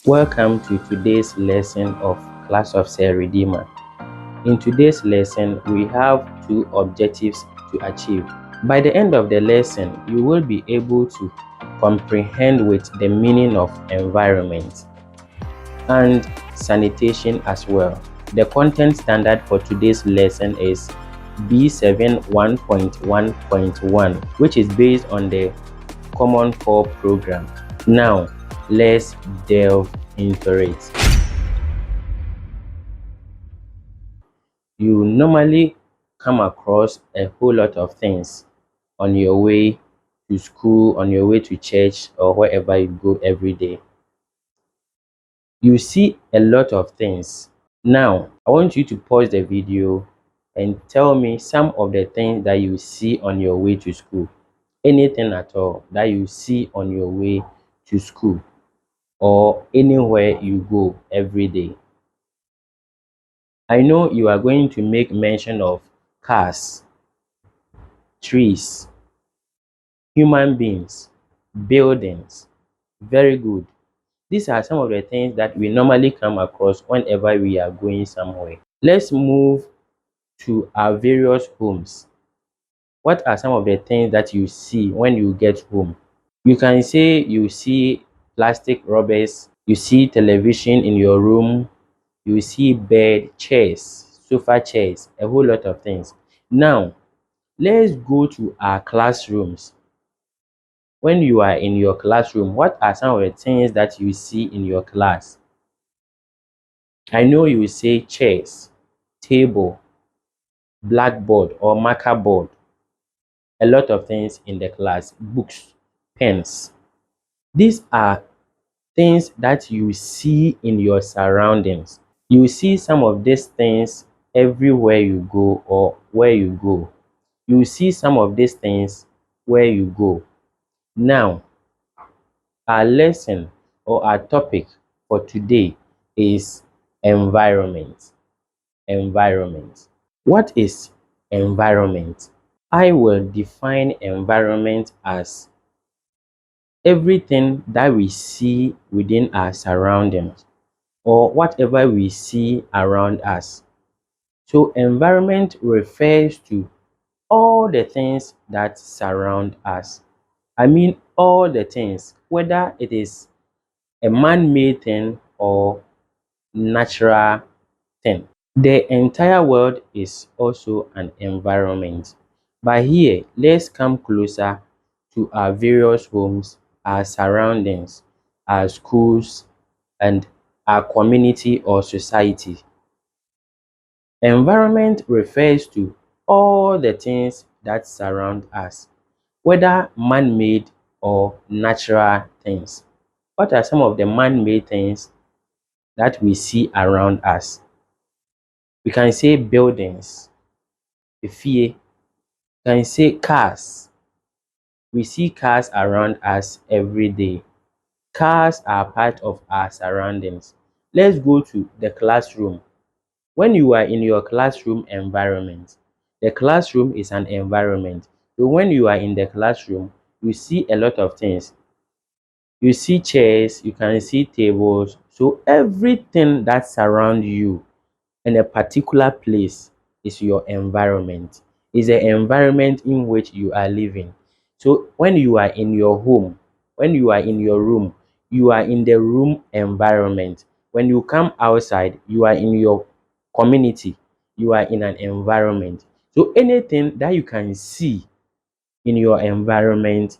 Welcome to today's lesson of Class of Self Redeemer. In today's lesson, we have two objectives to achieve. By the end of the lesson, you will be able to comprehend with the meaning of environment and sanitation as well. The content standard for today's lesson is B7 1.1.1, which is based on the Common Core program. Now, let's delve into it. You normally come across a whole lot of things on your way to school, on your way to church, or wherever you go every day. You see a lot of things. Now, I want you to pause the video and tell me some of the things that you see on your way to school. Anything at all that you see on your way to school or anywhere you go every day. I know you are going to make mention of cars, trees, human beings, buildings. Very good. These are some of the things that we normally come across whenever we are going somewhere. Let's move to our various homes. What are some of the things that you see when you get home? You can say you see plastic rubbers, you see television in your room, you see bed, chairs, sofa chairs, a whole lot of things. Now, let's go to our classrooms. When you are in your classroom, what are some of the things that you see in your class? I know you will say chairs, table, blackboard or marker board, a lot of things in the class, books, pens. These are things that you see in your surroundings. You see some of these things everywhere you go or where you go. You see some of these things where you go. Now, our lesson or our topic for today is environment. Environment. What is environment? I will define environment as everything that we see within our surroundings or whatever we see around us. So, environment refers to all the things that surround us. I mean, all the things, whether it is a man-made thing or natural thing. The entire world is also an environment. But here, let's come closer to our various homes, our surroundings, our schools, and our community or society. Environment refers to all the things that surround us, whether man-made or natural things. What are some of the man-made things that we see around us? We can say buildings, efie, can say cars. We see cars around us every day. Cars are part of our surroundings. Let's go to the classroom. When you are in your classroom environment, the classroom is an environment. So when you are in the classroom, you see a lot of things. You see chairs, you can see tables. So everything that surrounds you in a particular place is your environment. Is the environment in which you are living. So when you are in your home, when you are in your room, you are in the room environment. When you come outside, you are in your community, you are in an environment. So anything that you can see in your environment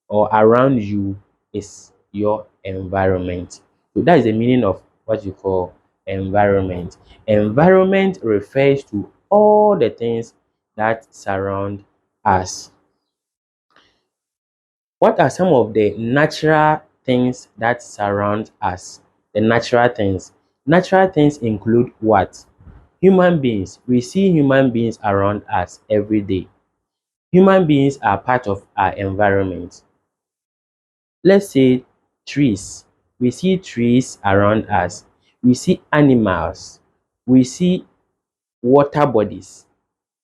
or around you is your environment. So that is the meaning of what you call environment. Environment refers to all the things that surround us. What are some of the natural things that surround us? The natural things. Natural things include what? Human beings. We see human beings around us every day. Human beings are part of our environment. Let's say trees. We see trees around us. We see animals. We see water bodies.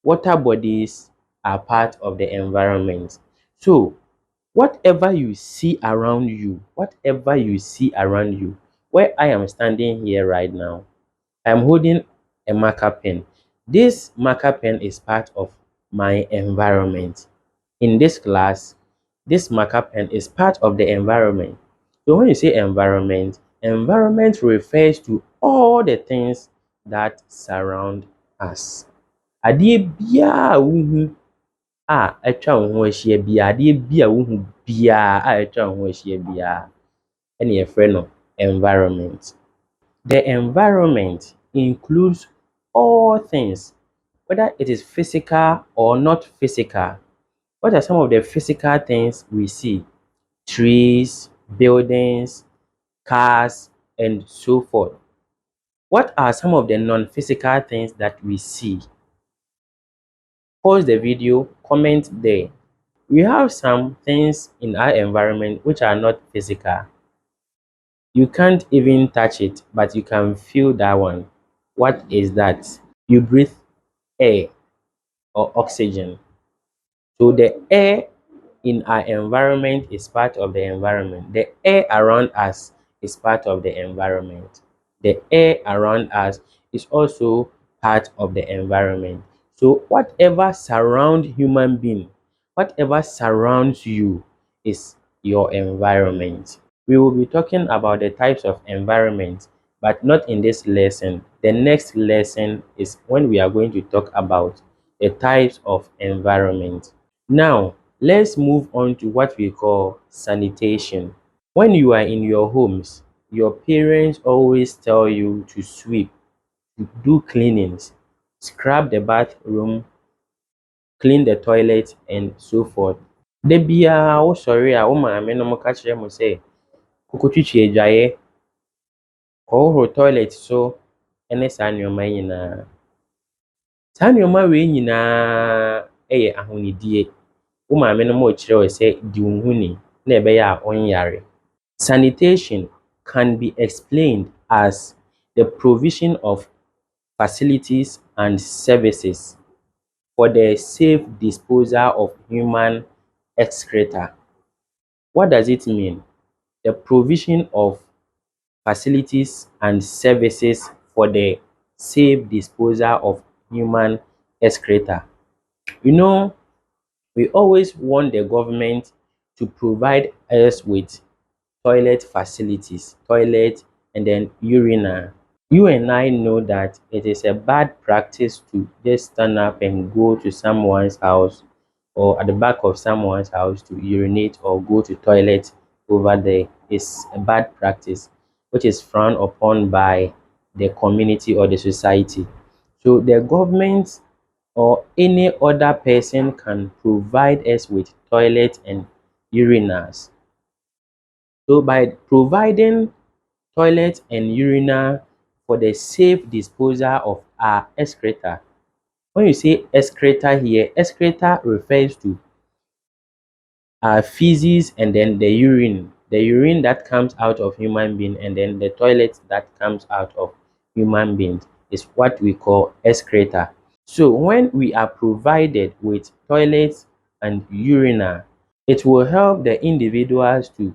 Water bodies are part of the environment. So, whatever you see around you, whatever you see around you, Where I am standing here right now, I am holding a marker pen. This marker pen is part of my environment. In this class, this marker pen is part of the environment. So when you say environment, environment refers to all the things that surround us. Adeɛ biara a wohu a atwa wo ho ahyia biara, adeɛ bi a wohu biara a atwa wo ho ahyia biara, ɛna yɛfrɛ no environment. The environment includes all things, whether it is physical or not physical. What are some of the physical things we see? Trees, buildings, cars, and so forth. What are some of the non-physical things that we see? Pause the video, comment there. We have some things in our environment which are not physical. You can't even touch it, but you can feel that one. What is that? You breathe air or oxygen. So the air in our environment is part of the environment. The air around us is part of the environment. The air around us is also part of the environment. So whatever surrounds human being, whatever surrounds you is your environment. We will be talking about the types of environment, but not in this lesson. The next lesson is when we are going to talk about the types of environment. Now, let's move on to what we call sanitation. When you are in your homes, your parents always tell you to sweep, to do cleanings, scrub the bathroom, clean the toilet, and so forth. Da biara wosɔre a wo maame no ka kyerɛ mo sɛ kokotwitwi adwaeɛ, kɔhohoro toilet so ne saa nneɛma yi nyinaa. Saa nneɛma wei nyinaa yɛ ahonidie. Wo maame no ma ɔkyerɛ wo sɛ di wo ho ni na ɛbɛyɛ a ɔnyare. Sanitation can be explained as the provision of facilities and services for the safe disposal of human excreta. What does it mean? The provision of facilities and services for the safe disposal of human excreta. You know, we always want the government to provide us with toilet facilities, toilet and then urinal. You and I know that it is a bad practice to just stand up and go to someone's house or at the back of someone's house to urinate or go to toilet over there. It's a bad practice which is frowned upon by the community or the society. So the government or any other person can provide us with toilet and urinals. So by providing toilet and urinal for the safe disposal of our excreta. When you say excreta here, excreta refers to our feces and then the urine that comes out of human being and then the toilet that comes out of human beings is what we call excreta. So when we are provided with toilets and urinal, it will help the individuals to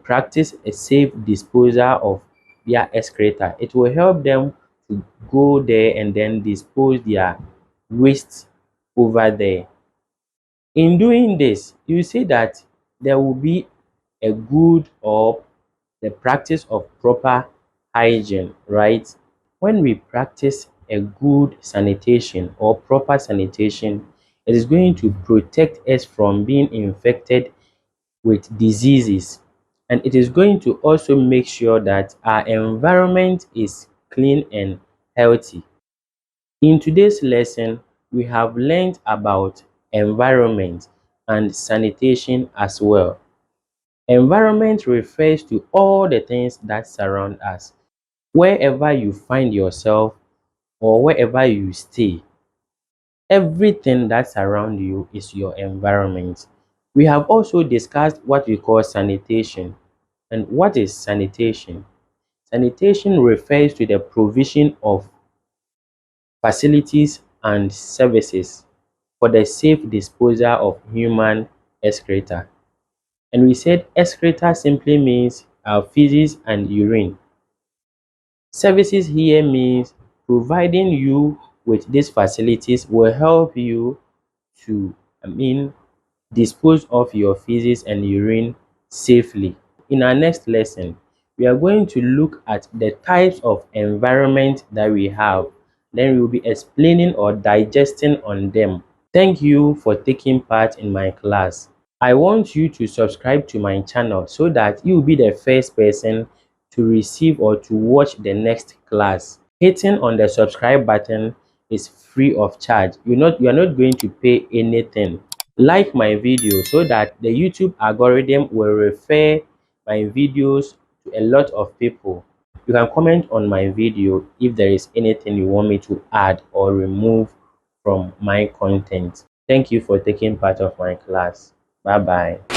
practice a safe disposal of their excreta. It will help them to go there and then dispose their waste over there. In doing this, you see that there will be a good or the practice of proper hygiene, right? When we practice a good sanitation or proper sanitation, it is going to protect us from being infected with diseases, and it is going to also make sure that our environment is clean and healthy. In today's lesson, we have learned about environment and sanitation as well. Environment refers to all the things that surround us. Wherever you find yourself or wherever you stay, everything that's around you is your environment. We have also discussed what we call sanitation. And what is sanitation? Sanitation refers to the provision of facilities and services for the safe disposal of human excreta. And we said excreta simply means feces and urine. Services here means providing you with these facilities will help you to, dispose of your feces and urine safely. In our next lesson, we are going to look at the types of environment that we have. Then we will be explaining or digesting on them. Thank you for taking part in my class. I want you to subscribe to my channel so that you will be the first person to receive or to watch the next class. Hitting on the subscribe button is free of charge. You are not going to pay anything. Like my video so that the YouTube algorithm will refer my videos to a lot of people. You can comment on my video if there is anything you want me to add or remove from my content. Thank you for taking part of my class. Bye bye.